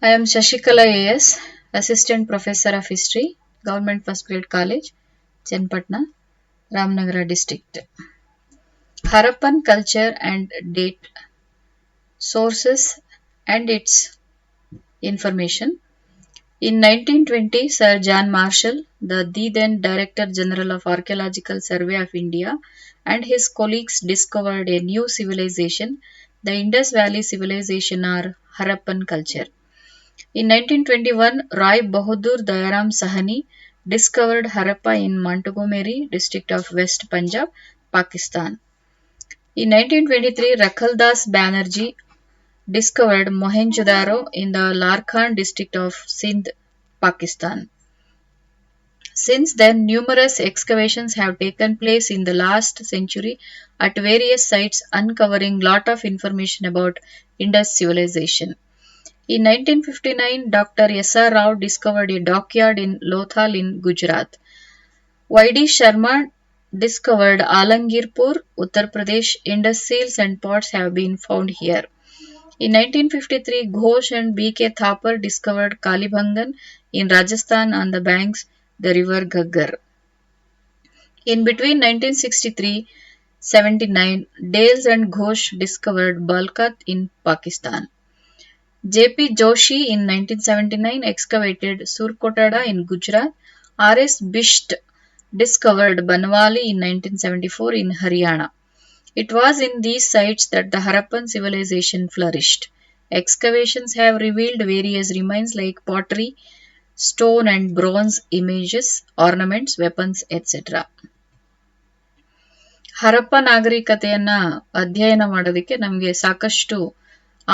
I am Shashikala AS, Assistant Professor of History, Government First Grade College, Chenpatna, Ramnagara District. Harappan culture and date sources and its information. In 1920, Sir John Marshall, the then Director General of Archaeological Survey of India, and his colleagues discovered a new civilization, the Indus Valley Civilization or Harappan culture. In 1921, Rai Bahadur Dayaram Sahani discovered Harappa in Montgomery district of West Punjab, Pakistan. In 1923, Rakhaldas Banerjee discovered Mohenjo-daro in the Larkhan district of Sindh, Pakistan. Since then, numerous excavations have taken place in the last century at various sites, uncovering lot of information about Indus civilization. In 1959, Dr. S.R. Rao discovered a dockyard in Lothal in Gujarat. Y.D. Sharma discovered Alangirpur, Uttar Pradesh. Indus seals and pots have been found here. In 1953, Ghosh and B.K. Thapar discovered Kalibhangan in Rajasthan on the banks the river Ghaggar. In between 1963-79, Dales and Ghosh discovered Balkat in Pakistan. J.P. Joshi in 1979 excavated Surkotada in Gujarat. R.S. Bisht discovered Banwali in 1974 in Haryana. It was in these sites that the Harappan civilization flourished. Excavations have revealed various remains like pottery, stone and bronze images, ornaments, weapons, etc. Harappa ನಾಗರಿಕತೆಯನ್ನ ಅಧ್ಯಯನ ಮಾಡೋದಕ್ಕೆ ನಮಗೆ ಸಾಕಷ್ಟು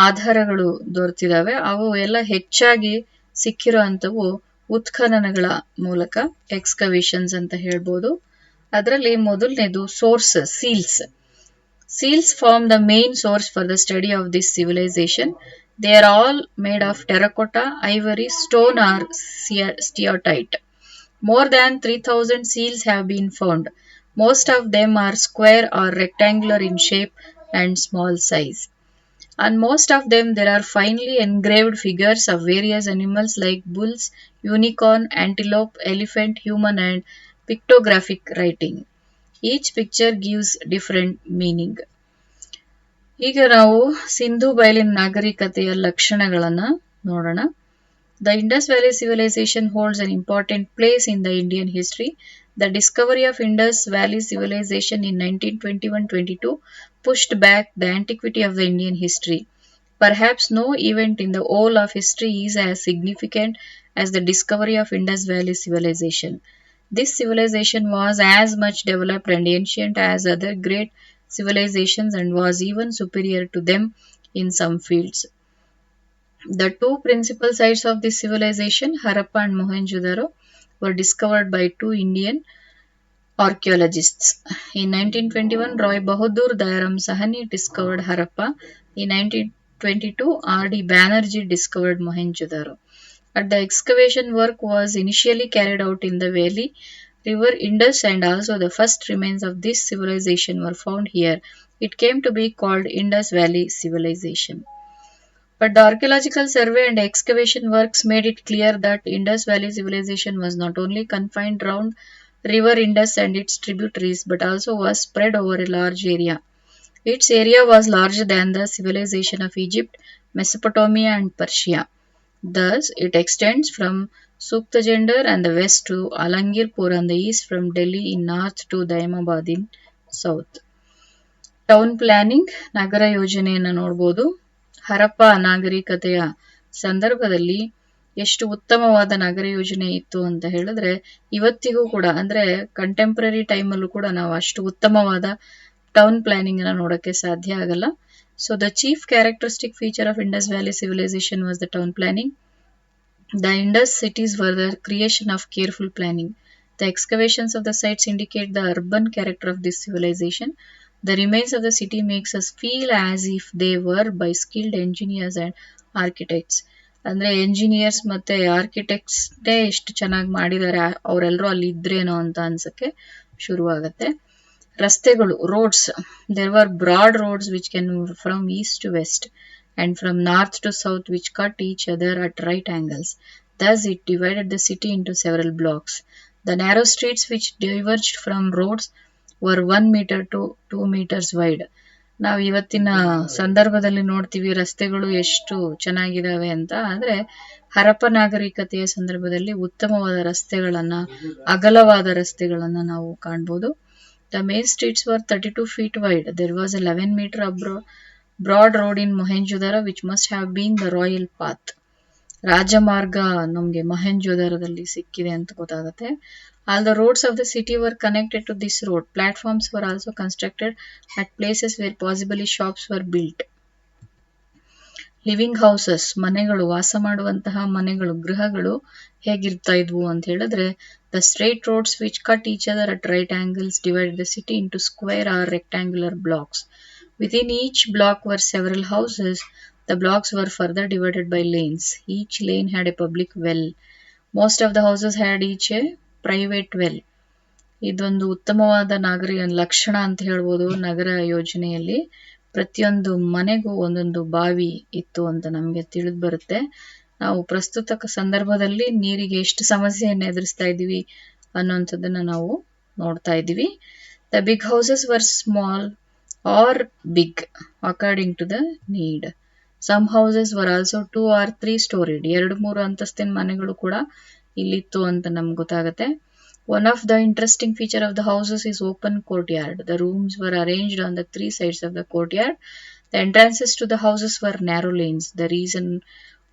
ಆಧಾರಗಳು ದೊರೆತಿದ್ದಾವೆ. ಅವು ಎಲ್ಲ ಹೆಚ್ಚಾಗಿ ಸಿಕ್ಕಿರುವಂಥವು ಉತ್ಖನನಗಳ ಮೂಲಕ excavations ಅಂತ ಹೇಳ್ಬೋದು. ಅದರಲ್ಲಿ ಮೊದಲನೇದು source seals. Seals form the main source for the study of this civilization. They are all made of terracotta, ivory, stone or steatite. More than 3,000 seals have been found. Most of them are square or rectangular in shape and small size. On most of them there are finely engraved figures of various animals like bulls, unicorn, antelope, elephant, human and pictographic writing. Each picture gives different meaning. ಈಗ ನಾವು ಸಿಂಧು ಬಯಲಿನ ನಾಗರಿಕತೆಯ ಲಕ್ಷಣಗಳನ್ನು ನೋಡೋಣ. The Indus Valley civilization holds an important place in the Indian history. The discovery of Indus Valley civilization in 1921-22 pushed back the antiquity of the Indian history. Perhaps no event in the whole of history is as significant as the discovery of Indus Valley civilization. This civilization was as much developed and ancient as other great civilizations and was even superior to them in some fields. The two principal sites of this civilization, Harappa and Mohenjo-daro, were discovered by two Indian archaeologists. In 1921, Rai Bahadur Dayaram Sahani discovered Harappa. In 1922, R.D. Banerjee discovered Mohenjo-daro. The excavation work was initially carried out in the valley river Indus and also the first remains of this civilization were found here. It came to be called Indus Valley Civilization. But the archaeological survey and excavation works made it clear that Indus Valley Civilization was not only confined around river Indus and its tributaries but also was spread over a large area. Its area was larger than the civilization of Egypt, Mesopotamia and Persia. Thus, it extends from Suktajender and the west to Alangirpur on the east, from Delhi in north to Daimabad in south. Town planning, ನಗರ ಯೋಜನೆಯನ್ನು ನೋಡಬಹುದು. ಹರಪ್ಪ ನಾಗರಿಕತೆಯ ಸಂದರ್ಭದಲ್ಲಿ ಎಷ್ಟು ಉತ್ತಮವಾದ ನಗರ ಯೋಜನೆ ಇತ್ತು ಅಂತ ಹೇಳಿದ್ರೆ ಇವತ್ತಿಗೂ ಕೂಡ ಅಂದ್ರೆ ಕಂಟೆಂಪ್ರರಿ ಟೈಮಲ್ಲೂ ಕೂಡ ನಾವು ಅಷ್ಟು ಉತ್ತಮವಾದ ಟೌನ್ ಪ್ಲಾನಿಂಗ್ ಅನ್ನ ನೋಡಕ್ಕೆ ಸಾಧ್ಯ ಆಗಲ್ಲ. So the chief characteristic feature of Indus Valley civilization was the town planning. The Indus cities were the creation of careful planning. The excavations of the sites indicate the urban character of this civilization. The remains of the city makes us feel as if they were by skilled engineers and architects. ಅಂದ್ರೆ engineers ಮತ್ತೆ architects ಎಷ್ಟು ಚೆನ್ನಾಗಿ ಮಾಡಿದ್ದಾರೆ, ಅವರೆಲ್ಲರೂ ಅಲ್ಲಿ ಇದ್ರೇನೋ ಅಂತ ಅನ್ಸಕ್ಕೆ ಶುರುವಾಗತ್ತೆ. ರಸ್ತೆಗಳು, roads, there were broad roads which can move from east to west. and from north to south which cut each other at right angles. Thus it divided the city into several blocks. The narrow streets which diverged from roads were 1 meter to 2 meters wide. ನಾವು ಇವತ್ತಿನ ಸಂದರ್ಭದಲ್ಲಿ ನೋಡ್ತೀವಿ ರಸ್ತೆಗಳು ಎಷ್ಟು ಚೆನ್ನಾಗಿದ್ದಾವೆ ಅಂತ. ಆದ್ರೆ ಹರಪ್ಪ ನಾಗರಿಕತೆಯ ಸಂದರ್ಭದಲ್ಲಿ ಉತ್ತಮವಾದ ರಸ್ತೆಗಳನ್ನ, ಅಗಲವಾದ ರಸ್ತೆಗಳನ್ನ ನಾವು ಕಾಣ್ಬೋದು. The main streets were 32 feet wide. There was a 11 meter broad road in Mohenjo-daro which must have been the royal path. ರಾಜಮಾರ್ಗ ನಮ್ಗೆ ಮೊಹೆಂಜೊದಾರದಲ್ಲಿ ಸಿಕ್ಕಿದೆ ಅಂತ ಗೊತ್ತಾಗುತ್ತೆ. All the roads of the city were connected to this road. Platforms were also constructed at places where possibly shops were built. Living houses, ಮನೆಗಳು, ವಾಸ ಮಾಡುವಂತಹ ಮನೆಗಳು, ಗೃಹಗಳು ಹೇಗಿರ್ತಾ ಇದ್ವು ಅಂತ ಹೇಳಿದ್ರೆ, the straight roads which cut each other at right angles divide the city into square or rectangular blocks. Within each block were several houses. The blocks were further divided by lanes. Each lane had a public well. Most of the houses had each a private well. ಇದೊಂದು ಉತ್ತಮವಾದ ಲಕ್ಷಣ ಅಂತ ಹೇಳ್ಬೋದು. ನಗರ ಯೋಜನೆಯಲ್ಲಿ ಪ್ರತಿಯೊಂದು ಮನೆಗೂ ಒಂದೊಂದು ಬಾವಿ ಇತ್ತು ಅಂತ ನಮಗೆ ತಿಳಿದು ಬರುತ್ತೆ. ನಾವು ಪ್ರಸ್ತುತ ಸಂದರ್ಭದಲ್ಲಿ ನೀರಿಗೆ ಎಷ್ಟು ಸಮಸ್ಯೆಯನ್ನು ಎದುರಿಸ್ತಾ ಇದ್ದೀವಿ ಅನ್ನೋಂಥದ್ದನ್ನ ನಾವು ನೋಡ್ತಾ ಇದ್ದೀವಿ. The big houses were small or big according to the need. Some houses were also 2 or 3 storied. 2-3 ಅಂತಸ್ತಿನ ಮನೆಗಳು ಕೂಡ ಇಲ್ಲಿತ್ತು ಅಂತ ನಮ್ಗೆ ಗೊತ್ತಾಗುತ್ತೆ. One of the interesting feature of the houses is open courtyard. The rooms were arranged on the 3 sides of the courtyard. The entrances to the houses were narrow lanes. The reason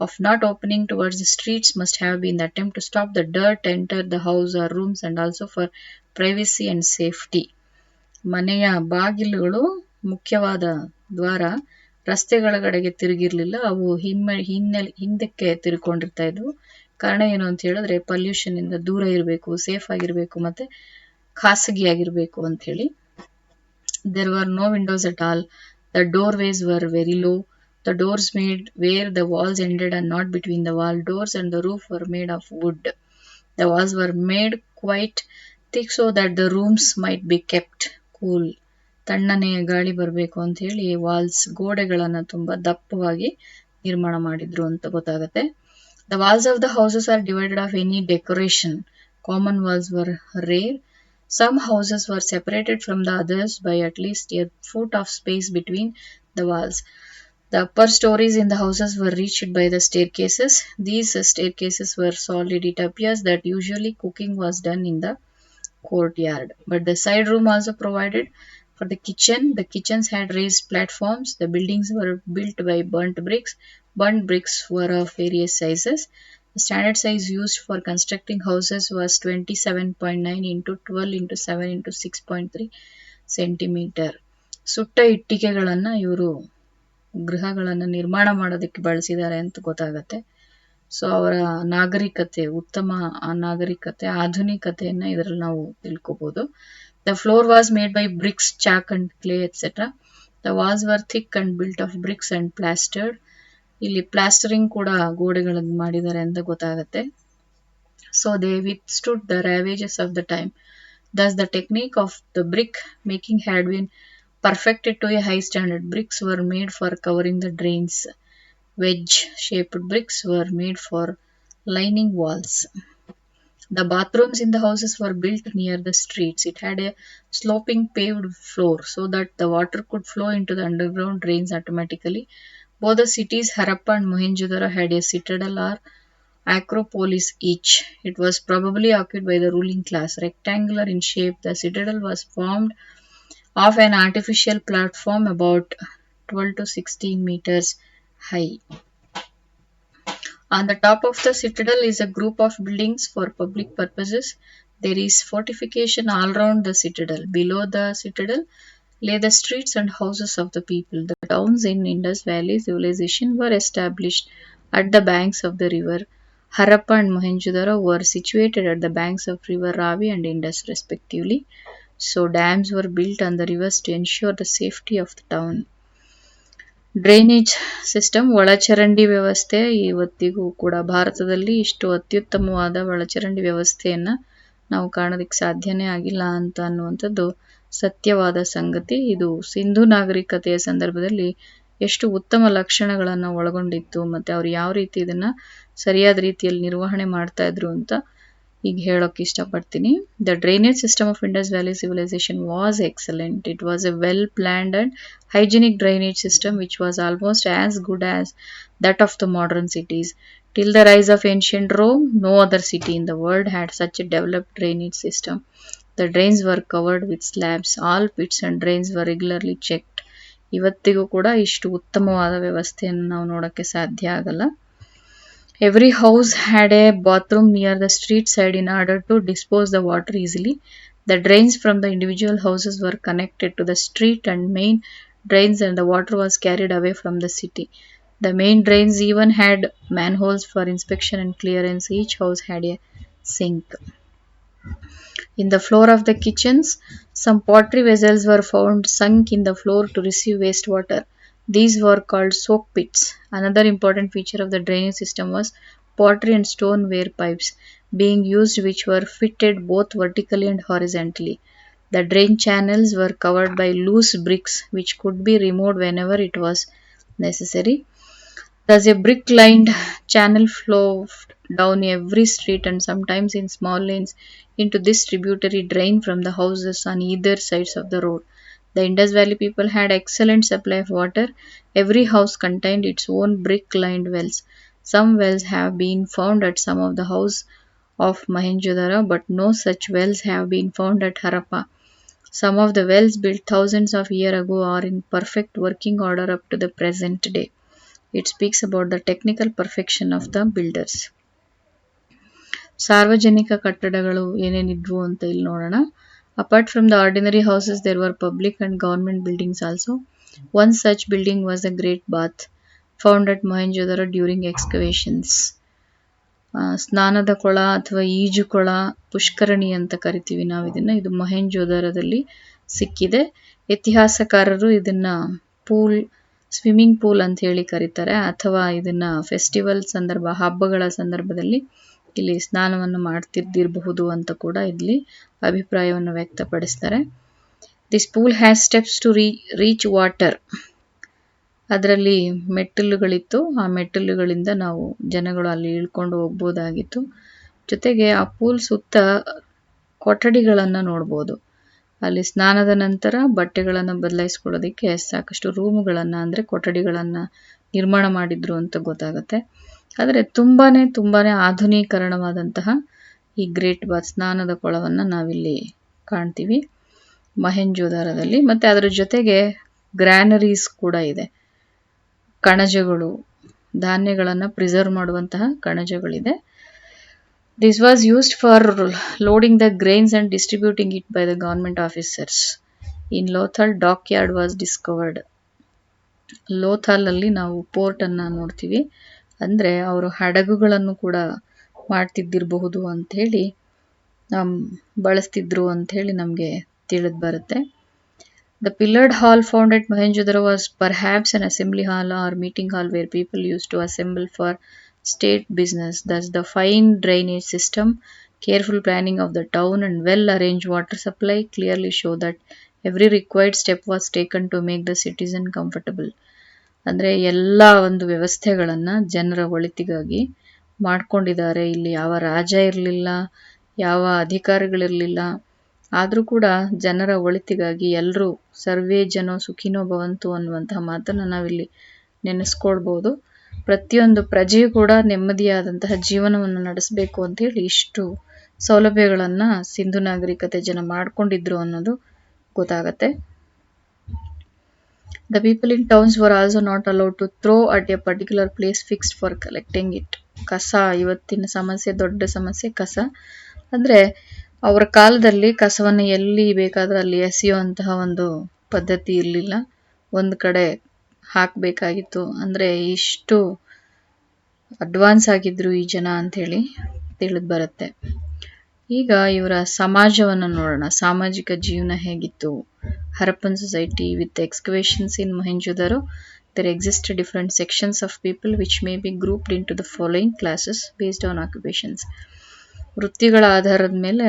of not opening towards the streets must have been the attempt to stop the dirt enter the house or rooms and also for privacy and safety. ಮನೆಯ ಬಾಗಿಲುಗಳು, ಮುಖ್ಯವಾದ ದ್ವಾರ ರಸ್ತೆಗಳ ಕಡೆಗೆ ತಿರುಗಿರ್ಲಿಲ್ಲ. ಅವು ಹಿಂದಕ್ಕೆ ತಿರುಕೊಂಡಿರ್ತಾ ಇದ್ವು. ಕಾರಣ ಏನು ಅಂತ ಹೇಳಿದ್ರೆ, ಪೊಲ್ಯೂಷನ್ ಇಂದ ದೂರ ಇರಬೇಕು, ಸೇಫ್ ಆಗಿರ್ಬೇಕು, ಮತ್ತೆ ಖಾಸಗಿಯಾಗಿರ್ಬೇಕು ಅಂತ ಹೇಳಿ. There were no windows at all. The doorways were very low. The doors made where the walls ended and not between the wall doors, and the roof were made of wood. The walls were made quite thick so that the rooms might be kept cool. ತಣ್ಣನೆ ಗಾಳಿ ಬರಬೇಕು ಅಂತ ಹೇಳಿ walls, ಗೋಡೆಗಳನ್ನ ತುಂಬಾ ದಪ್ಪವಾಗಿ ನಿರ್ಮಾಣ ಮಾಡಿದ್ರು ಅಂತ ಗೊತ್ತಾಗುತ್ತೆ. The walls of the houses are divided of any decoration. Common walls were rare. Some houses were separated from the others by at least a foot of space between the walls. The upper stories in the houses were reached by the staircases. These staircases were solid. It appears that usually cooking was done in the courtyard. But the side room also provided for the kitchen. The kitchens had raised platforms. The buildings were built by burnt bricks. Burnt bricks were of various sizes. The standard size used for constructing houses was 27.9 into 12 into 7 into 6.3 centimeter. ಸುಟ್ಟ ಇಟ್ಟಿಗೆಗಳನ್ನ ಇವರು ಗೃಹಗಳನ್ನ ನಿರ್ಮಾಣ ಮಾಡೋದಕ್ಕೆ ಬಳಸಿದ್ದಾರೆ ಅಂತ ಗೊತ್ತಾಗತ್ತೆ. So ಅವರ ನಾಗರಿಕತೆ, ಉತ್ತಮ ನಾಗರಿಕತೆ, ಆಧುನಿಕತೆಯನ್ನ ಇದರಲ್ಲಿ ನಾವು ತಿಳ್ಕೋಬಹುದು. The floor was made by bricks, chalk and clay, etc. The walls were thick and built of bricks and plastered. ಇಲ್ಲಿ ಪ್ಲಾಸ್ಟರಿಂಗ್ ಕೂಡ ಗೋಡೆಗಳನ್ನು ಮಾಡಿದ್ದಾರೆ ಅಂತ ಗೊತ್ತಾಗುತ್ತೆ. So they withstood the ravages of the time. Thus the technique of the brick making had been perfected to a high standard. Bricks were made for covering the drains. Wedge-shaped bricks were made for lining walls. The bathrooms in the houses were built near the streets. It had a sloping paved floor so that the water could flow into the underground drains automatically. Both the cities, Harappa and Mohenjo-daro, had a citadel or acropolis each. It was probably occupied by the ruling class. Rectangular in shape, the citadel was formed of an artificial platform about 12 to 16 meters high. On the top of the citadel is a group of buildings for public purposes. There is fortification all round the citadel. Below the citadel lay the streets and houses of the people. The towns in Indus Valley civilization were established at the banks of the river. Harappa and Mohenjo-daro were situated at the banks of river Ravi and Indus respectively. So dams were built on the rivers to ensure the safety of the town. Drainage system, ಒಳಚರಂಡಿ ವ್ಯವಸ್ಥೆ. ಇವತ್ತಿಗೂ ಕೂಡ ಭಾರತದಲ್ಲಿ ಇಷ್ಟು ಅತ್ಯುತ್ತಮವಾದ ಒಳಚರಂಡಿ ವ್ಯವಸ್ಥೆಯನ್ನ ನಾವು ಕಾಣೋದಕ್ಕೆ ಸಾಧ್ಯನೇ ಆಗಿಲ್ಲ ಅನ್ನುವಂಥದ್ದು ಸತ್ಯವಾದ ಸಂಗತಿ. ಇದು ಸಿಂಧು ನಾಗರಿಕತೆಯ ಸಂದರ್ಭದಲ್ಲಿ ಎಷ್ಟು ಉತ್ತಮ ಲಕ್ಷಣಗಳನ್ನು ಒಳಗೊಂಡಿತ್ತು, ಮತ್ತು ಅವ್ರು ಯಾವ ರೀತಿ ಇದನ್ನ ಸರಿಯಾದ ರೀತಿಯಲ್ಲಿ ನಿರ್ವಹಣೆ ಮಾಡ್ತಾ ಇದ್ರು ಅಂತ ಈಗ ಹೇಳೋಕೆ ಇಷ್ಟಪಡ್ತೀನಿ. The drainage system of Indus valley civilisation was excellent. It was A well planned and hygienic drainage system which was almost as good as that of the modern cities. Till the rise of ancient Rome, no other city in the world had such a developed drainage system. The drains were covered with slabs. All pits and drains were regularly checked. ಇವತ್ತಿಗೂ ಕೂಡ ಇಷ್ಟು ಉತ್ತಮವಾದ ವ್ಯವಸ್ಥೆಯನ್ನು ನಾವು ನೋಡೋಕ್ಕೆ ಸಾಧ್ಯ ಆಗಲ್ಲ. Every house had a bathroom near the street side in order to dispose the water easily. The drains from the individual houses were connected to the street and main drains, and the water was carried away from the city. The main drains even had manholes for inspection and clearance. Each house had a sink. In the floor of the kitchens, some pottery vessels were found sunk in the floor to receive wastewater. These were called soak pits. Another important feature of the drainage system was pottery and stoneware pipes being used, which were fitted both vertically and horizontally. The drain channels were covered by loose bricks, which could be removed whenever it was necessary. Thus, a brick-lined channel flowed down every street and sometimes in small lanes into this tributary drain from the houses on either sides of the road. The Indus Valley people had excellent supply of water. Every house contained its own brick-lined wells. Some wells have been found at some of the houses of Mohenjo-daro, but no such wells have been found at Harappa. Some of the wells built thousands of years ago are in perfect working order up to the present day. It speaks about the technical perfection of the builders. ಸಾರ್ವಜನಿಕ ಕಟ್ಟಡಗಳು ಏನೇನಿದ್ವು ಅಂತ ಇಲ್ಲಿ ನೋಡೋಣ. Apart from the ordinary houses, there were public and government buildings also. One such building was a great bath found at Mohenjo-daro during excavations. ಸ್ನಾನದ ಕೊಳ ಅಥವಾ ಈಜು ಕೊಳ, ಪುಷ್ಕರಣಿ ಅಂತ ಕರಿತೀವಿ ನಾವು ಇದನ್ನ. ಇದು ಮೊಹೆಂಜೊದಾರದಲ್ಲಿ ಸಿಕ್ಕಿದೆ. ಇತಿಹಾಸಕಾರರು ಇದನ್ನ ಸ್ವಿಮ್ಮಿಂಗ್ ಪೂಲ್ ಅಂತ ಹೇಳಿ ಕರೀತಾರೆ, ಅಥವಾ ಇದನ್ನ ಫೆಸ್ಟಿವಲ್ ಸಂದರ್ಭ, ಹಬ್ಬಗಳ ಸಂದರ್ಭದಲ್ಲಿ ಇಲ್ಲಿ ಸ್ನಾನವನ್ನು ಮಾಡ್ತಿದ್ದಿರಬಹುದು ಅಂತ ಕೂಡ ಇಲ್ಲಿ ಅಭಿಪ್ರಾಯವನ್ನು ವ್ಯಕ್ತಪಡಿಸ್ತಾರೆ. This pool has steps to reach water. ಅದರಲ್ಲಿ ಮೆಟ್ಟಿಲುಗಳಿತ್ತು. ಆ ಮೆಟ್ಟಿಲುಗಳಿಂದ ನಾವು ಜನಗಳು ಅಲ್ಲಿ ಇಳ್ಕೊಂಡು ಹೋಗ್ಬೋದಾಗಿತ್ತು. ಜೊತೆಗೆ ಆ ಪೂಲ್ ಸುತ್ತ ಕೊಠಡಿಗಳನ್ನು ನೋಡ್ಬೋದು. ಅಲ್ಲಿ ಸ್ನಾನದ ನಂತರ ಬಟ್ಟೆಗಳನ್ನು ಬದಲಾಯಿಸ್ಕೊಳ್ಳೋದಕ್ಕೆ ಸಾಕಷ್ಟು ರೂಮುಗಳನ್ನು, ಅಂದರೆ ಕೊಠಡಿಗಳನ್ನು ನಿರ್ಮಾಣ ಮಾಡಿದ್ರು ಅಂತ ಗೊತ್ತಾಗುತ್ತೆ. ಆದರೆ ತುಂಬಾನೇ ಆಧುನೀಕರಣವಾದಂತಹ ಈ ಗ್ರೇಟ್ ಬಾತ್, ಸ್ನಾನದ ಕೊಳವನ್ನು ನಾವಿಲ್ಲಿ ಕಾಣ್ತೀವಿ ಮೊಹೆಂಜೊದಾರದಲ್ಲಿ. ಮತ್ತು ಅದರ ಜೊತೆಗೆ ಗ್ರ್ಯಾನರೀಸ್ ಕೂಡ ಇದೆ. ಕಣಜಗಳು, ಧಾನ್ಯಗಳನ್ನು ಪ್ರಿಸರ್ವ್ ಮಾಡುವಂತಹ ಕಣಜಗಳಿದೆ. This was used for loading the grains and distributing it by the government officers. In Lothal, dockyard was discovered. Lothal ಅಲ್ಲಿ ನಾವು ಪೋರ್ಟ್ ಅನ್ನ ನೋಡ್ತೀವಿ. ಅಂದ್ರೆ ಅವರು ಹಡಗುಗಳನ್ನು ಕೂಡ ಮಾಡ್ತಿದ್ದಿರಬಹುದು ಅಂತ ಹೇಳಿ ಬಳಸ್ತಿದ್ರು ಅಂತ ಹೇಳಿ ನಮಗೆ ತಿಳಿದು ಬರುತ್ತೆ. The pillared hall found at Mohenjo-daro was perhaps an assembly hall or meeting hall where people used to assemble for state business. Thus, the fine drainage system, careful planning of the town, and well-arranged water supply clearly show that every required step was taken to make the citizen comfortable. ಅಂದರೆ ಎಲ್ಲ ಒಂದು ವ್ಯವಸ್ಥೆಗಳನ್ನು ಜನರ ಒಳಿತಿಗಾಗಿ ಮಾಡ್ಕೊಂಡಿದ್ದಾರೆ. ಇಲ್ಲಿ ಯಾವ ರಾಜ ಇರಲಿಲ್ಲ, ಯಾವ ಅಧಿಕಾರಿಗಳಿರಲಿಲ್ಲ. ಆದರೂ ಕೂಡ ಜನರ ಒಳಿತಿಗಾಗಿ ಎಲ್ಲರೂ ಸರ್ವೇ ಜನೋ ಸುಖಿನೋ ಭವಂತು ಅನ್ನುವಂತಹ ಮಾತನ್ನು ನಾವಿಲ್ಲಿ ನೆನೆಸ್ಕೊಳ್ಬೋದು. ಪ್ರತಿಯೊಂದು ಪ್ರಜೆಯೂ ಕೂಡ ನೆಮ್ಮದಿಯಾದಂತಹ ಜೀವನವನ್ನು ನಡೆಸಬೇಕು ಅಂತ ಹೇಳಿ ಇಷ್ಟು ಸೌಲಭ್ಯಗಳನ್ನು ಸಿಂಧು ನಾಗರಿಕತೆ ಜನ ಮಾಡ್ಕೊಂಡಿದ್ರು ಅನ್ನೋದು ಗೊತ್ತಾಗತ್ತೆ. The people in towns were also not allowed to throw at a particular place fixed for collecting it. ಕಸ, ಇವತ್ತಿನ ಸಮಸ್ಯೆ, ದೊಡ್ಡ ಸಮಸ್ಯೆ ಕಸ. ಅಂದರೆ ಅವರ ಕಾಲದಲ್ಲಿ ಕಸವನ್ನು ಎಲ್ಲಿ ಬೇಕಾದರೂ ಅಲ್ಲಿ ಎಸೆಯುವಂತಹ ಒಂದು ಪದ್ಧತಿ ಇರಲಿಲ್ಲ. ಒಂದು ಕಡೆ ಹಾಕಬೇಕಾಗಿತ್ತು. ಅಂದರೆ ಇಷ್ಟು ಅಡ್ವಾನ್ಸ್ ಆಗಿದ್ರು ಈ ಜನ ಅಂಥೇಳಿ ತಿಳಿದು ಬರುತ್ತೆ. ಈಗ ಇವರ ಸಮಾಜವನ್ನು ನೋಡೋಣ. ಸಾಮಾಜಿಕ ಜೀವನ ಹೇಗಿತ್ತು? Harappan society. With the excavations in Mohenjo-daro, there existed different sections of people which may be grouped into the following classes based on occupations. ವೃತ್ತಿಗಳ ಆಧಾರದ ಮೇಲೆ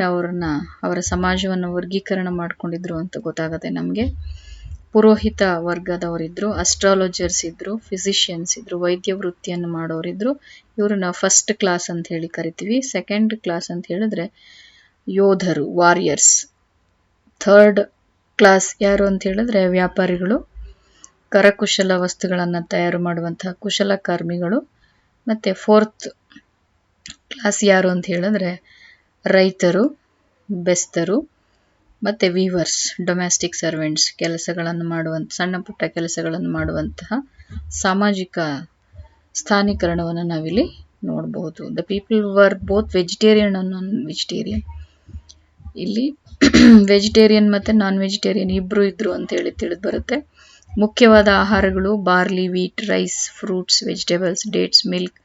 ಅವರ ಸಮಾಜವನ್ನು ವರ್ಗೀಕರಣ ಮಾಡ್ಕೊಂಡಿದ್ರು ಅಂತ ಗೊತ್ತಾಗುತ್ತೆ ನಮಗೆ. ಪುರೋಹಿತ ವರ್ಗದವರಿದ್ರು, ಅಸ್ಟ್ರಾಲಜರ್ಸ್ ಇದ್ರು, ಫಿಸಿಷಿಯನ್ಸ್ ಇದ್ರು, ವೈದ್ಯ ವೃತ್ತಿಯನ್ನು ಮಾಡೋರಿದ್ರು. ಇವ್ರನ್ನ ಫಸ್ಟ್ ಕ್ಲಾಸ್ ಅಂತ ಹೇಳಿ ಕರಿತೀವಿ. ಸೆಕೆಂಡ್ ಕ್ಲಾಸ್ ಅಂತ ಹೇಳಿದ್ರೆ ಯೋಧರು, ವಾರಿಯರ್ಸ್. ಥರ್ಡ್ ಕ್ಲಾಸ್ ಯಾರು ಅಂತ ಹೇಳಿದ್ರೆ ವ್ಯಾಪಾರಿಗಳು, ಕರಕುಶಲ ವಸ್ತುಗಳನ್ನು ತಯಾರು ಮಾಡುವಂತಹ ಕುಶಲಕರ್ಮಿಗಳು. ಮತ್ತೆ ಫೋರ್ತ್ ಕ್ಲಾಸ್ ಯಾರು ಅಂತ ಹೇಳಿದ್ರೆ ರೈತರು, ಬೆಸ್ತರು, ಮತ್ತೆ ವೀವರ್ಸ್, ಡೊಮ್ಯಾಸ್ಟಿಕ್ ಸರ್ವೆಂಟ್ಸ್, ಕೆಲಸಗಳನ್ನು ಮಾಡುವಂಥ ಸಣ್ಣ ಪುಟ್ಟ ಕೆಲಸಗಳನ್ನು ಮಾಡುವಂತಹ ಸಾಮಾಜಿಕ ಸ್ಥಾನೀಕರಣವನ್ನು ನಾವಿಲ್ಲಿ ನೋಡಬಹುದು. The people were both vegetarian and non vegetarian. ಇಲ್ಲಿ ವೆಜಿಟೇರಿಯನ್ ಮತ್ತೆ ನಾನ್ ವೆಜಿಟೇರಿಯನ್ ಇಬ್ರು ಇದ್ರು ಅಂತ ಹೇಳಿ ತಿಳಿದು ಬರುತ್ತೆ. ಮುಖ್ಯವಾದ ಆಹಾರಗಳು barley, wheat, rice, fruits, vegetables, dates, milk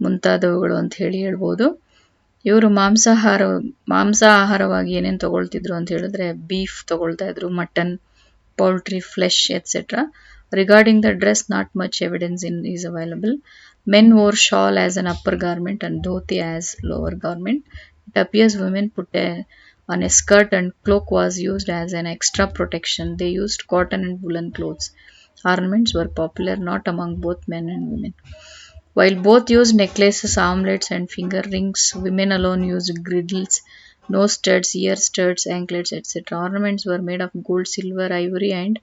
ಮುಂತಾದವುಗಳು ಅಂತ ಹೇಳಿ ಹೇಳ್ಬೋದು. ಇವರು ಮಾಂಸ ಆಹಾರವಾಗಿ ಏನೇನು ತಗೊಳ್ತಿದ್ರು ಅಂತ ಹೇಳಿದ್ರೆ ಬೀಫ್ ತಗೊಳ್ತಾ ಇದ್ರು, mutton, poultry, flesh et cetera. Regarding the dress, not much evidence is available. Men wore shawl as an upper garment and dhoti as lower garment. It appears women put on a skirt and cloak was used as an extra protection. They used cotton and woolen clothes. Ornaments were popular not among both men and women. While both used necklaces, armlets, and finger rings, women alone used girdles, nose studs, ear studs, anklets, etc. Ornaments were made of gold, silver, ivory, and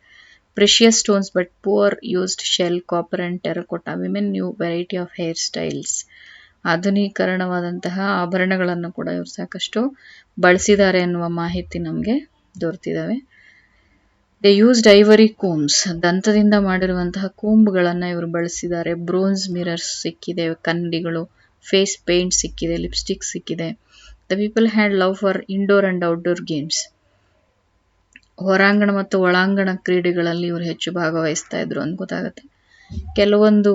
precious stones, but poor used shell, copper, and terracotta. Women knew variety of hairstyles. ಆಧುನೀಕರಣವಾದಂತಹ ಆಭರಣಗಳನ್ನು ಕೂಡ ಇವರು ಸಾಕಷ್ಟು ಬಳಸಿದ್ದಾರೆ ಎನ್ನುವ ಮಾಹಿತಿ ನಮಗೆ ದೊರೆತಿದ್ದಾವೆ. They used ivory ಕೂಮ್ಸ್, ದಂತದಿಂದ ಮಾಡಿರುವಂತಹ ಕೂಂಬ್ಗಳನ್ನು ಇವರು ಬಳಸಿದ್ದಾರೆ. ಬ್ರೋನ್ಸ್ ಮಿರರ್ಸ್ ಸಿಕ್ಕಿದೆ, ಕನ್ನಡಿಗಳು, ಫೇಸ್ ಪೇಂಟ್ ಸಿಕ್ಕಿದೆ, ಲಿಪ್ಸ್ಟಿಕ್ ಸಿಕ್ಕಿದೆ. The people had love for indoor and outdoor games. ಹೊರಾಂಗಣ ಮತ್ತು ಒಳಾಂಗಣ ಕ್ರೀಡೆಗಳಲ್ಲಿ ಇವರು ಹೆಚ್ಚು ಭಾಗವಹಿಸ್ತಾ ಇದ್ರು ಅಂತ ಗೊತ್ತಾಗುತ್ತೆ. ಕೆಲವೊಂದು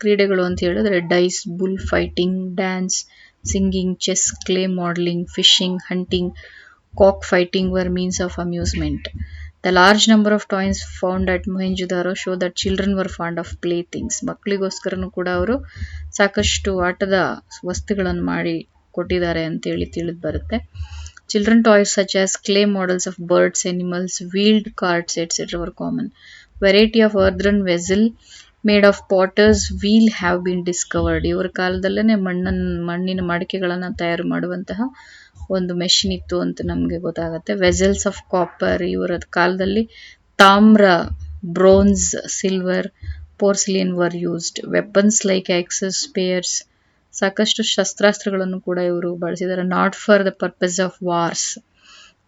ಕ್ರೀಡೆಗಳು ಅಂತ ಹೇಳಿದ್ರೆ dice, bull fighting, dance, singing, chess, clay modelling, fishing, hunting, cock fighting were means of amusement. The large number of toys found at Mohenjo-daro show that children were fond of playthings. ಮಕ್ಕಳಿಗೋಸ್ಕರನೂ ಕೂಡ ಅವರು ಸಾಕಷ್ಟು ಆಟದ ವಸ್ತುಗಳನ್ನು ಮಾಡಿ ಕೊಟ್ಟಿದ್ದಾರೆ ಅಂತೇಳಿ ತಿಳಿದು ಬರುತ್ತೆ. Children toys such as clay models of birds, animals, wheeled carts, etc. were common. Variety of earthen vessel made of potter's wheel have been discovered. ಇವರ ಕಾಲದಲ್ಲೇ ಮಣ್ಣಿನ ಮಡಿಕೆಗಳನ್ನು ತಯಾರು ಮಾಡುವಂತಹ ಒಂದು ಮೆಷಿನ್ ಇತ್ತು ಅಂತ ನಮಗೆ ಗೊತ್ತಾಗುತ್ತೆ. ವೆಸಲ್ಸ್ ಆಫ್ ಕಾಪರ್, ಇವರ ಕಾಲದಲ್ಲಿ ತಾಮ್ರ, bronze, silver, porcelain were used. Weapons like axes, spears, ಸಾಕಷ್ಟು ಶಸ್ತ್ರಾಸ್ತ್ರಗಳನ್ನು ಕೂಡ ಇವರು ಬಳಸಿದ್ದಾರೆ. Not for the purpose of wars.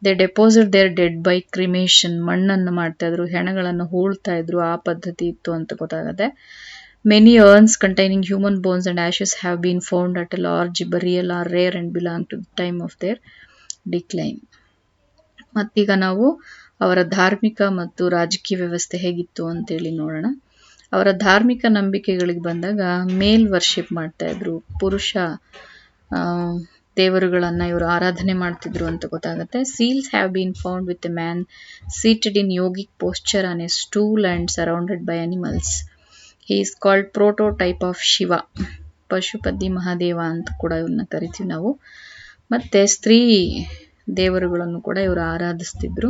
They deposit their dead by cremation, ಮಣ್ಣನ್ನು ಮಾಡ್ತಾ ಇದ್ರು, ಹೆಣಗಳನ್ನು ಹೂಳ್ತಾ ಇದ್ರು, ಆ ಪದ್ಧತಿ ಇತ್ತು ಅಂತ ಗೊತ್ತಾಗುತ್ತೆ. Many urns containing human bones and ashes have been found at a large burial are rare and belong to the time of their decline. ಮತ್ತೀಗ ನಾವು ಅವರ ಧಾರ್ಮಿಕ ಮತ್ತು ರಾಜಕೀಯ ವ್ಯವಸ್ಥೆ ಹೇಗಿತ್ತು ಅಂತೇಳಿ ನೋಡೋಣ. ಅವರ ಧಾರ್ಮಿಕ ನಂಬಿಕೆಗಳಿಗೆ ಬಂದಾಗ ಮೇಲ್ ವರ್ಷಿಪ್ ಮಾಡ್ತಾ ಇದ್ರು, ಪುರುಷ ದೇವರುಗಳನ್ನ ಇವರು ಆರಾಧನೆ ಮಾಡ್ತಿದ್ರು ಅಂತ ಗೊತ್ತಾಗುತ್ತೆ. Seals have been found with A man seated in yogic posture on A stool and surrounded by animals. He is called prototype of Shiva. Pashupati Mahadeva ಅಂತ ಕೂಡ ಇವ್ರನ್ನ ಕರಿತೀವಿ ನಾವು. ಮತ್ತೆ ಸ್ತ್ರೀ ದೇವರುಗಳನ್ನು ಕೂಡ ಇವರು ಆರಾಧಿಸ್ತಿದ್ರು.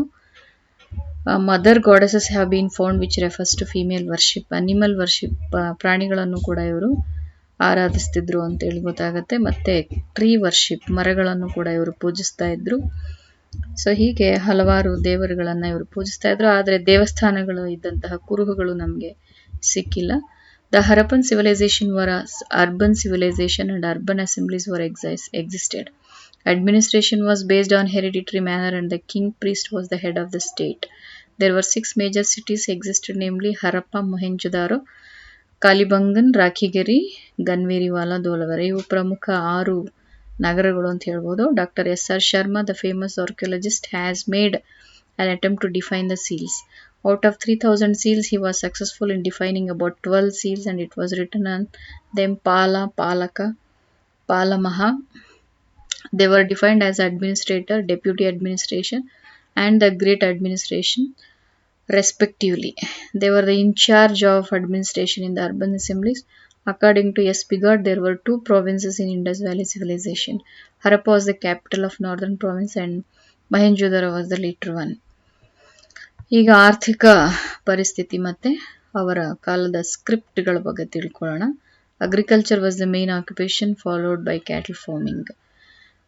Mother goddesses have been found which refers to female worship. Animal worship, ಪ್ರಾಣಿಗಳನ್ನು ಕೂಡ ಇವರು ಆರಾಧಿಸ್ತಿದ್ರು ಅಂತೇಳಿ ಗೊತ್ತಾಗುತ್ತೆ. ಮತ್ತೆ ಟ್ರೀ ವರ್ಷಿಪ್, ಮರಗಳನ್ನು ಕೂಡ ಇವರು ಪೂಜಿಸ್ತಾ ಇದ್ರು. ಸೊ ಹೀಗೆ ಹಲವಾರು ದೇವರುಗಳನ್ನ ಇವರು ಪೂಜಿಸ್ತಾ ಇದ್ರು. ಆದರೆ ದೇವಸ್ಥಾನಗಳು ಇದ್ದಂತಹ ಕುರುಹುಗಳು ನಮಗೆ ಸಿಕ್ಕಿಲ್ಲ. The Harappan civilization were urban civilization and urban assemblies were existed. Administration was based on hereditary manner and the king priest was the head of the state. There were 6 major cities existed, namely Harappa, Mohenjo-daro, Kalibangan, Rakhigarhi, Ganveriwala, Dholavara. ಇವು ಪ್ರಮುಖ 6 ನಗರಗಳು ಅಂತ ಹೇಳ್ಬೋದು. Doctor S.R. Sharma, the famous archaeologist, has made an attempt to define the seals. Out of 3000 seals, he was successful in defining about 12 seals and it was written on them Pala, Palaka, Palamaha. They were defined as administrator, deputy administration and the great administration respectively. They were in charge of administration in the urban assemblies. According to S. Bigard, there were 2 provinces in Indus Valley civilization. Harappa was the capital of northern province and Mohenjo-daro was the later one. ಈಗ ಆರ್ಥಿಕ ಪರಿಸ್ಥಿತಿ ಮತ್ತೆ ಅವರ ಕಾಲದ ಸ್ಕ್ರಿಪ್ಟ್ಗಳ ಬಗ್ಗೆ ತಿಳ್ಕೊಳ್ಳೋಣ. Agriculture was the main occupation followed by cattle farming.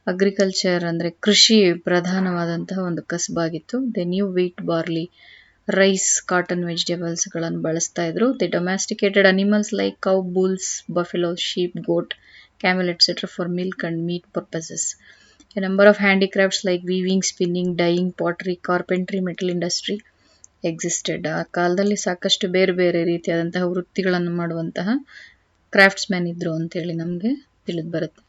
Agriculture ಅಂದರೆ ಕೃಷಿ ಪ್ರಧಾನವಾದಂತಹ ಒಂದು ಕಸಬಾಗಿತ್ತು. They knew wheat, barley, rice, cotton, ವೆಜಿಟೇಬಲ್ಸ್ಗಳನ್ನು ಬಳಸ್ತಾ ಇದ್ರು. They domesticated animals like cow, bulls, buffalo, sheep, goat, camel, etc. for milk and meat purposes. A number of handicrafts like weaving, spinning, dyeing, pottery, carpentry, metal industry existed. ಆ ಕಾಲದಲ್ಲಿ ಸಾಕಷ್ಟು ಬೇರೆ ಬೇರೆ ರೀತಿಯಾದಂತಹ ವೃತ್ತಿಗಳನ್ನು ಮಾಡುವಂತಹ ಕ್ರಾಫ್ಟ್ಸ್ ಮ್ಯಾನ್ ಇದ್ರು ಅಂತೇಳಿ ನಮಗೆ ತಿಳಿದು ಬರುತ್ತೆ.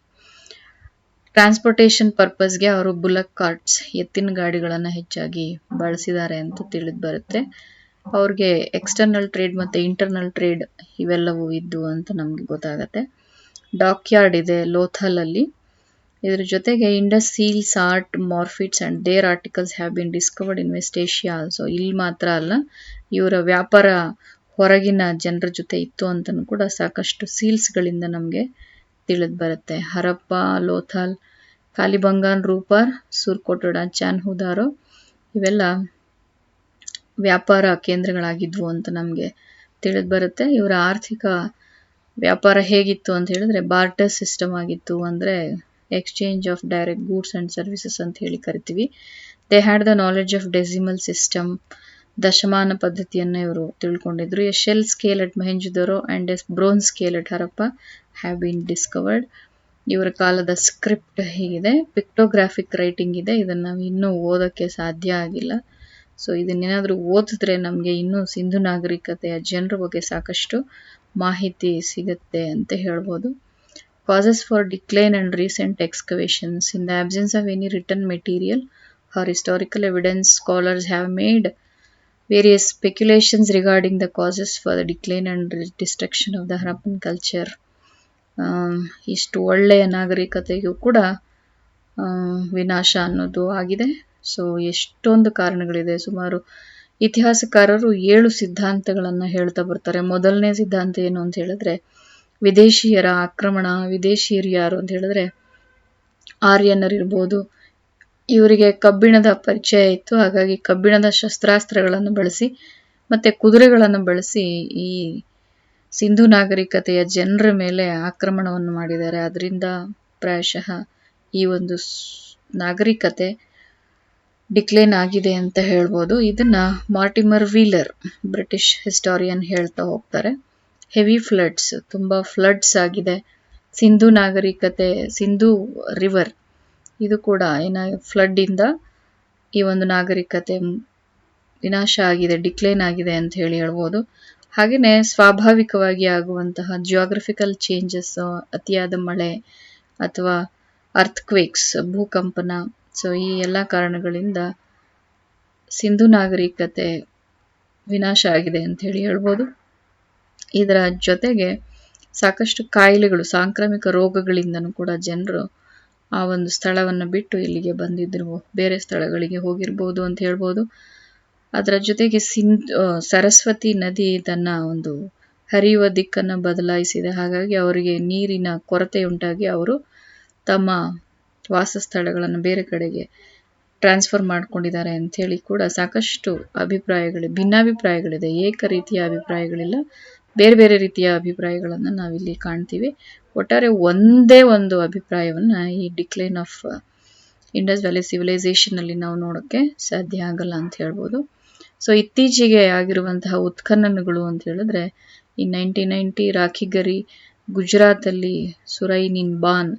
ಟ್ರಾನ್ಸ್ಪೋರ್ಟೇಷನ್ ಪರ್ಪಸ್ಗೆ ಅವರು ಬುಲಕ್ ಕಾರ್ಟ್ಸ್, ಎತ್ತಿನ ಗಾಡಿಗಳನ್ನು ಹೆಚ್ಚಾಗಿ ಬಳಸಿದ್ದಾರೆ ಅಂತ ತಿಳಿದು ಬರುತ್ತೆ. ಅವ್ರಿಗೆ ಎಕ್ಸ್ಟರ್ನಲ್ ಟ್ರೇಡ್ ಮತ್ತು ಇಂಟರ್ನಲ್ ಟ್ರೇಡ್ ಇವೆಲ್ಲವೂ ಇದ್ದು ಅಂತ ನಮಗೆ ಗೊತ್ತಾಗತ್ತೆ. ಡಾಕ್ ಯಾರ್ಡ್ ಇದೆ ಲೋಥಲ್ ಅಲ್ಲಿ. ಇದರ ಜೊತೆಗೆ ಇಂಡಸ್ ಸೀಲ್ಸ್, ಆರ್ಟ್, ಮಾರ್ಫಿಟ್ಸ್ and their articles have been discovered in West Asia also. ಇಲ್ಲಿ ಮಾತ್ರ ಅಲ್ಲ, ಇವರ ವ್ಯಾಪಾರ ಹೊರಗಿನ ಜನರ ಜೊತೆ ಇತ್ತು ಅಂತಲೂ ಕೂಡ ಸಾಕಷ್ಟು ಸೀಲ್ಸ್ಗಳಿಂದ ನಮಗೆ ತಿಳಿದು ಬರುತ್ತೆ. ಹರಪ್ಪ, ಲೋಥಲ್, ಕಾಲಿಬಂಗಾನ್, ರೂಪಾರ್, ಸುರ್ಕೋಟಡ, ಚಾನ್ಹುದಾರೋ ಇವೆಲ್ಲ ವ್ಯಾಪಾರ ಕೇಂದ್ರಗಳಾಗಿದ್ವು ಅಂತ ನಮಗೆ ತಿಳಿದು ಬರುತ್ತೆ. ಇವರ ಆರ್ಥಿಕ ವ್ಯಾಪಾರ ಹೇಗಿತ್ತು ಅಂತ ಹೇಳಿದ್ರೆ ಬಾರ್ಟರ್ ಸಿಸ್ಟಮ್ ಆಗಿತ್ತು. ಅಂದರೆ exchange of direct goods and services ಅಂತ ಹೇಳಿ ಕರಿತೀವಿ. They had the knowledge of decimal system, ದಶಮಾನ ಪದ್ಧತಿಯನ್ನು ಇವರು ತಿಳ್ಕೊಂಡಿದ್ರು. A shell scale at Mohenjodaro and a bronze scale at Harappa have been discovered. ಇವರ ಕಾಲದ ಸ್ಕ್ರಿಪ್ಟ್ ಹೀಗಿದೆ. ಪಿಕ್ಟೋಗ್ರಾಫಿಕ್ ರೈಟಿಂಗ್ ಇದೆ. ಇದನ್ನು ನಾವು ಇನ್ನೂ ಓದೋಕ್ಕೆ ಸಾಧ್ಯ ಆಗಿಲ್ಲ. ಸೊ ಇದನ್ನೇನಾದರೂ ಓದಿದ್ರೆ ನಮಗೆ ಇನ್ನೂ ಸಿಂಧು ನಾಗರಿಕತೆಯ ಜನರ ಬಗ್ಗೆ ಸಾಕಷ್ಟು ಮಾಹಿತಿ ಸಿಗುತ್ತೆ ಅಂತ ಹೇಳ್ಬೋದು. Causes for decline and recent excavations. In the absence of any written material or historical evidence, scholars have made various speculations regarding the causes for the decline and destruction of the Harappan culture. ಇಷ್ಟು ಒಳ್ಳೆಯ ನಾಗರಿಕತೆಗೂ ಕೂಡ ವಿನಾಶ ಅನ್ನೋದು ಆಗಿದೆ. So ಎಷ್ಟೊಂದು ಕಾರಣಗಳಿದೆ. ಸುಮಾರು ಇತಿಹಾಸಕಾರರು 7 ಸಿದ್ಧಾಂತಗಳನ್ನು ಹೇಳ್ತಾ ಬರ್ತಾರೆ. ಮೊದಲನೇ ಸಿದ್ಧಾಂತ ಏನು ಅಂತ ಹೇಳಿದ್ರೆ ವಿದೇಶಿಯರ ಆಕ್ರಮಣ. ವಿದೇಶಿಯರು ಯಾರು ಅಂತ ಹೇಳಿದ್ರೆ ಆರ್ಯನರಿರ್ಬೋದು. ಇವರಿಗೆ ಕಬ್ಬಿಣದ ಪರಿಚಯ ಇತ್ತು. ಹಾಗಾಗಿ ಕಬ್ಬಿಣದ ಶಸ್ತ್ರಾಸ್ತ್ರಗಳನ್ನು ಬಳಸಿ ಮತ್ತೆ ಕುದುರೆಗಳನ್ನು ಬಳಸಿ ಈ ಸಿಂಧು ನಾಗರಿಕತೆಯ ಜನರ ಮೇಲೆ ಆಕ್ರಮಣವನ್ನು ಮಾಡಿದ್ದಾರೆ. ಅದರಿಂದ ಪ್ರಾಯಶಃ ಈ ಒಂದು ನಾಗರಿಕತೆ ಡಿಕ್ಲೈನ್ ಆಗಿದೆ ಅಂತ ಹೇಳ್ಬೋದು. ಇದನ್ನ ಮಾರ್ಟಿಮರ್ ವೀಲರ್ ಬ್ರಿಟಿಷ್ ಹಿಸ್ಟಾರಿಯನ್ ಹೇಳ್ತಾ ಹೋಗ್ತಾರೆ. ಹೆವಿ ಫ್ಲಡ್ಸ್, ತುಂಬಾ ಫ್ಲಡ್ಸ್ ಆಗಿದೆ. ಸಿಂಧು ನಾಗರಿಕತೆ, ಸಿಂಧು ರಿವರ್ ಇದು ಕೂಡ ಫ್ಲಡ್ ಇಂದ ಈ ಒಂದು ನಾಗರಿಕತೆ ವಿನಾಶ ಆಗಿದೆ, ಡಿಕ್ಲೈನ್ ಆಗಿದೆ ಅಂತ ಹೇಳಿ ಹೇಳ್ಬೋದು. ಹಾಗೆಯೇ ಸ್ವಾಭಾವಿಕವಾಗಿ ಆಗುವಂತಹ ಜಿಯೋಗ್ರಫಿಕಲ್ ಚೇಂಜಸ್, ಅತಿಯಾದ ಮಳೆ ಅಥವಾ ಅರ್ಥ್ಕ್ವೇಕ್ಸ್, ಭೂಕಂಪನ, ಸೊ ಈ ಎಲ್ಲ ಕಾರಣಗಳಿಂದ ಸಿಂಧು ನಾಗರಿಕತೆ ವಿನಾಶ ಆಗಿದೆ ಅಂತ ಹೇಳಿ ಹೇಳ್ಬೋದು. ಇದರ ಜೊತೆಗೆ ಸಾಕಷ್ಟು ಕಾಯಿಲೆಗಳು, ಸಾಂಕ್ರಾಮಿಕ ರೋಗಗಳಿಂದನೂ ಕೂಡ ಜನರು ಆ ಒಂದು ಸ್ಥಳವನ್ನು ಬಿಟ್ಟು ಇಲ್ಲಿಗೆ ಬಂದಿದ್ರು, ಬೇರೆ ಸ್ಥಳಗಳಿಗೆ ಹೋಗಿರ್ಬೋದು ಅಂತ ಹೇಳ್ಬೋದು. ಅದರ ಜೊತೆಗೆ ಸರಸ್ವತಿ ನದಿ ತನ್ನ ಒಂದು ಹರಿಯುವ ದಿಕ್ಕನ್ನು ಬದಲಾಯಿಸಿದೆ. ಹಾಗಾಗಿ ಅವರಿಗೆ ನೀರಿನ ಕೊರತೆ ಉಂಟಾಗಿ ಅವರು ತಮ್ಮ ವಾಸಸ್ಥಳಗಳನ್ನು ಬೇರೆ ಕಡೆಗೆ ಟ್ರಾನ್ಸ್ಫರ್ ಮಾಡ್ಕೊಂಡಿದ್ದಾರೆ ಅಂಥೇಳಿ ಕೂಡ ಸಾಕಷ್ಟು ಭಿನ್ನಾಭಿಪ್ರಾಯಗಳಿದೆ. ಏಕ ರೀತಿಯ ಅಭಿಪ್ರಾಯಗಳಿಲ್ಲ, ಬೇರೆ ಬೇರೆ ರೀತಿಯ ಅಭಿಪ್ರಾಯಗಳನ್ನು ನಾವಿಲ್ಲಿ ಕಾಣ್ತೀವಿ. ಒಟ್ಟಾರೆ ಒಂದೇ ಒಂದು ಅಭಿಪ್ರಾಯವನ್ನು ಈ decline of Indus valley civilisation ಅಲ್ಲಿ ನಾವು ನೋಡೋಕ್ಕೆ ಸಾಧ್ಯ ಆಗಲ್ಲ ಅಂತ ಹೇಳ್ಬೋದು. ಸೊ ಇತ್ತೀಚೆಗೆ ಆಗಿರುವಂತಹ ಉತ್ಖನನಗಳು ಅಂತ ಹೇಳಿದ್ರೆ ಈ 1990 ರಾಖಿಗರಿ ಗುಜರಾತ್ ಅಲ್ಲಿ ಸುರೈನಿನ್ ಬಾನ್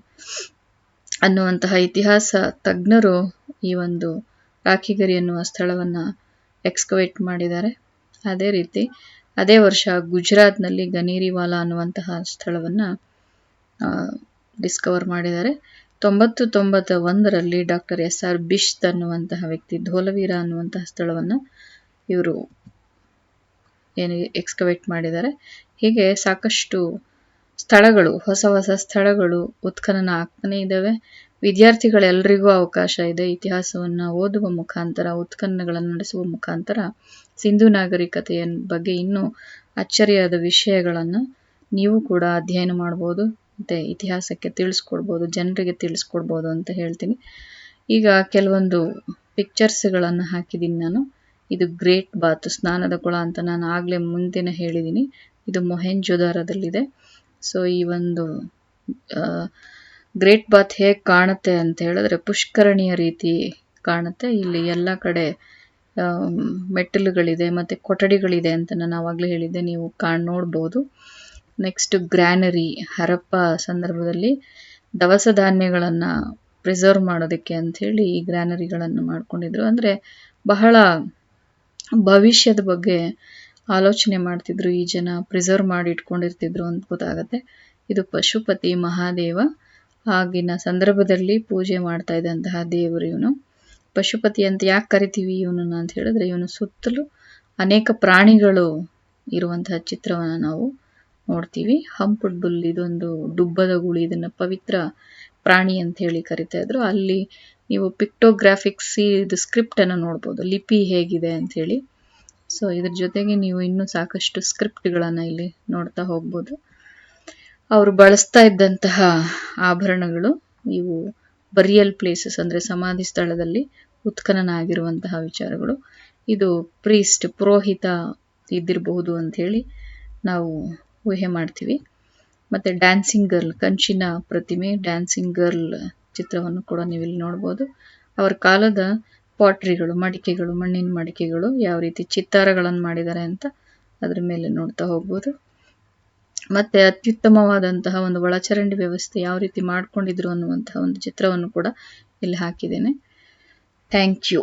ಅನ್ನುವಂತಹ ಇತಿಹಾಸ ತಜ್ಞರು ಈ ಒಂದು ರಾಖಿಗರಿ ಅನ್ನುವ ಸ್ಥಳವನ್ನು ಎಕ್ಸ್ಕವೇಟ್ ಮಾಡಿದ್ದಾರೆ. ಅದೇ ರೀತಿ ಅದೇ ವರ್ಷ ಗುಜರಾತ್ನಲ್ಲಿ ಗನೇರಿವಾಲಾ ಅನ್ನುವಂತಹ ಸ್ಥಳವನ್ನು ಡಿಸ್ಕವರ್ ಮಾಡಿದ್ದಾರೆ. 1991ರಲ್ಲಿ ಡಾಕ್ಟರ್ SR ಬಿಶ್ತ್ ಅನ್ನುವಂತಹ ವ್ಯಕ್ತಿ ಧೋಲವೀರ ಅನ್ನುವಂತಹ ಸ್ಥಳವನ್ನು ಇವರು ಎಕ್ಸ್ಕವೇಟ್ ಮಾಡಿದ್ದಾರೆ. ಹೀಗೆ ಸಾಕಷ್ಟು ಸ್ಥಳಗಳು, ಹೊಸ ಹೊಸ ಸ್ಥಳಗಳು ಉತ್ಖನನ ಆಗ್ತಾನೆ ಇದ್ದಾವೆ. ವಿದ್ಯಾರ್ಥಿಗಳೆಲ್ಲರಿಗೂ ಅವಕಾಶ ಇದೆ ಇತಿಹಾಸವನ್ನು ಓದುವ ಮುಖಾಂತರ, ಉತ್ಖನನಗಳನ್ನು ನಡೆಸುವ ಮುಖಾಂತರ ಸಿಂಧು ನಾಗರಿಕತೆಯ ಬಗ್ಗೆ ಇನ್ನೂ ಅಚ್ಚರಿಯಾದ ವಿಷಯಗಳನ್ನು ನೀವು ಕೂಡ ಅಧ್ಯಯನ ಮಾಡ್ಬೋದು, ಮತ್ತು ಇತಿಹಾಸಕ್ಕೆ ತಿಳಿಸ್ಕೊಡ್ಬೋದು, ಜನರಿಗೆ ತಿಳಿಸ್ಕೊಡ್ಬೋದು ಅಂತ ಹೇಳ್ತೀನಿ. ಈಗ ಕೆಲವೊಂದು ಪಿಕ್ಚರ್ಸ್ಗಳನ್ನು ಹಾಕಿದ್ದೀನಿ ನಾನು. ಇದು ಗ್ರೇಟ್ ಬಾತ್, ಸ್ನಾನದ ಕೊಳ ಅಂತ ನಾನು ಆಗ್ಲೇ ಮುಂದಿನ ಹೇಳಿದ್ದೀನಿ. ಇದು ಮೊಹೆಂಜೊದಾರದಲ್ಲಿದೆ. ಸೊ ಈ ಒಂದು ಗ್ರೇಟ್ ಬಾತ್ ಹೇಗೆ ಕಾಣುತ್ತೆ ಅಂತ ಹೇಳಿದ್ರೆ ಪುಷ್ಕರಣಿಯ ರೀತಿ ಕಾಣುತ್ತೆ. ಇಲ್ಲಿ ಎಲ್ಲ ಕಡೆ ಮೆಟ್ಟಿಲುಗಳಿದೆ ಮತ್ತೆ ಕೊಠಡಿಗಳಿದೆ ಅಂತ ನಾನು ಆವಾಗಲೇ ಹೇಳಿದ್ದೆ, ನೀವು ನೋಡ್ಬೋದು. ನೆಕ್ಸ್ಟ್ ಗ್ರ್ಯಾನರಿ, ಹರಪ್ಪ ಸಂದರ್ಭದಲ್ಲಿ ದವಸ ಧಾನ್ಯಗಳನ್ನು ಪ್ರಿಸರ್ವ್ ಮಾಡೋದಕ್ಕೆ ಅಂಥೇಳಿ ಈ ಗ್ರ್ಯಾನರಿಗಳನ್ನು ಮಾಡ್ಕೊಂಡಿದ್ರು. ಅಂದರೆ ಬಹಳ ಭವಿಷ್ಯದ ಬಗ್ಗೆ ಆಲೋಚನೆ ಮಾಡ್ತಿದ್ರು ಈ ಜನ, ಪ್ರಿಸರ್ವ್ ಮಾಡಿ ಇಟ್ಕೊಂಡಿರ್ತಿದ್ರು ಅಂತ ಗೊತ್ತಾಗತ್ತೆ. ಇದು ಪಶುಪತಿ ಮಹಾದೇವ ಆಗಿನ ಸಂದರ್ಭದಲ್ಲಿ ಪೂಜೆ ಮಾಡ್ತಾ ಇದ್ದಂತಹ ದೇವರು ಇವನು. ಪಶುಪತಿ ಅಂತ ಯಾಕೆ ಕರಿತೀವಿ ಇವನನ್ನ ಅಂತ ಹೇಳಿದ್ರೆ, ಇವನು ಸುತ್ತಲೂ ಅನೇಕ ಪ್ರಾಣಿಗಳು ಇರುವಂತಹ ಚಿತ್ರವನ್ನು ನಾವು ನೋಡ್ತೀವಿ. ಹಂಪ್ಡ್ ಬುಲ್, ಇದೊಂದು ಡುಬ್ಬದ ಗುಳಿ, ಇದನ್ನ ಪವಿತ್ರ ಪ್ರಾಣಿ ಅಂತ ಹೇಳಿ ಕರಿತಾ ಇದ್ರು. ಅಲ್ಲಿ ನೀವು ಪಿಕ್ಟೋಗ್ರಾಫಿಕ್ಸ್ ಇದು ಸ್ಕ್ರಿಪ್ಟ್ ಅನ್ನು ನೋಡ್ಬೋದು, ಲಿಪಿ ಹೇಗಿದೆ ಅಂತ ಹೇಳಿ. ಸೊ ಇದ್ರ ಜೊತೆಗೆ ನೀವು ಇನ್ನೂ ಸಾಕಷ್ಟು ಸ್ಕ್ರಿಪ್ಟ್ಗಳನ್ನು ಇಲ್ಲಿ ನೋಡ್ತಾ ಹೋಗ್ಬೋದು. ಅವರು ಬಳಸ್ತಾ ಇದ್ದಂತಹ ಆಭರಣಗಳು ಇವು ಬರಿಯಲ್ ಪ್ಲೇಸಸ್ ಅಂದ್ರೆ ಸಮಾಧಿ ಸ್ಥಳದಲ್ಲಿ ಉತ್ಖನನ ಆಗಿರುವಂತಹ ವಿಚಾರಗಳು. ಇದು ಪ್ರೀಸ್ಟ್, ಪುರೋಹಿತ ಇದ್ದಿರಬಹುದು ಅಂತ ಹೇಳಿ ನಾವು ಊಹೆ ಮಾಡ್ತೀವಿ. ಮತ್ತೆ ಡ್ಯಾನ್ಸಿಂಗ್ ಗರ್ಲ್, ಕಂಚಿನ ಪ್ರತಿಮೆ, ಡ್ಯಾನ್ಸಿಂಗ್ ಗರ್ಲ್ ಚಿತ್ರವನ್ನು ಕೂಡ ನೀವು ಇಲ್ಲಿ ನೋಡ್ಬೋದು. ಅವರ ಕಾಲದ ಪಾಟ್ರಿಗಳು, ಮಡಿಕೆಗಳು, ಮಣ್ಣಿನ ಮಡಿಕೆಗಳು ಯಾವ ರೀತಿ ಚಿತ್ತಾರಗಳನ್ನು ಮಾಡಿದ್ದಾರೆ ಅಂತ ಅದ್ರ ಮೇಲೆ ನೋಡ್ತಾ ಹೋಗ್ಬೋದು. ಮತ್ತೆ ಅತ್ಯುತ್ತಮವಾದಂತಹ ಒಂದು ಒಳಚರಂಡಿ ವ್ಯವಸ್ಥೆ ಯಾವ ರೀತಿ ಮಾಡ್ಕೊಂಡಿದ್ರು ಅನ್ನುವಂತಹ ಒಂದು ಚಿತ್ರವನ್ನು ಕೂಡ ಇಲ್ಲಿ ಹಾಕಿದ್ದೇನೆ. Thank you.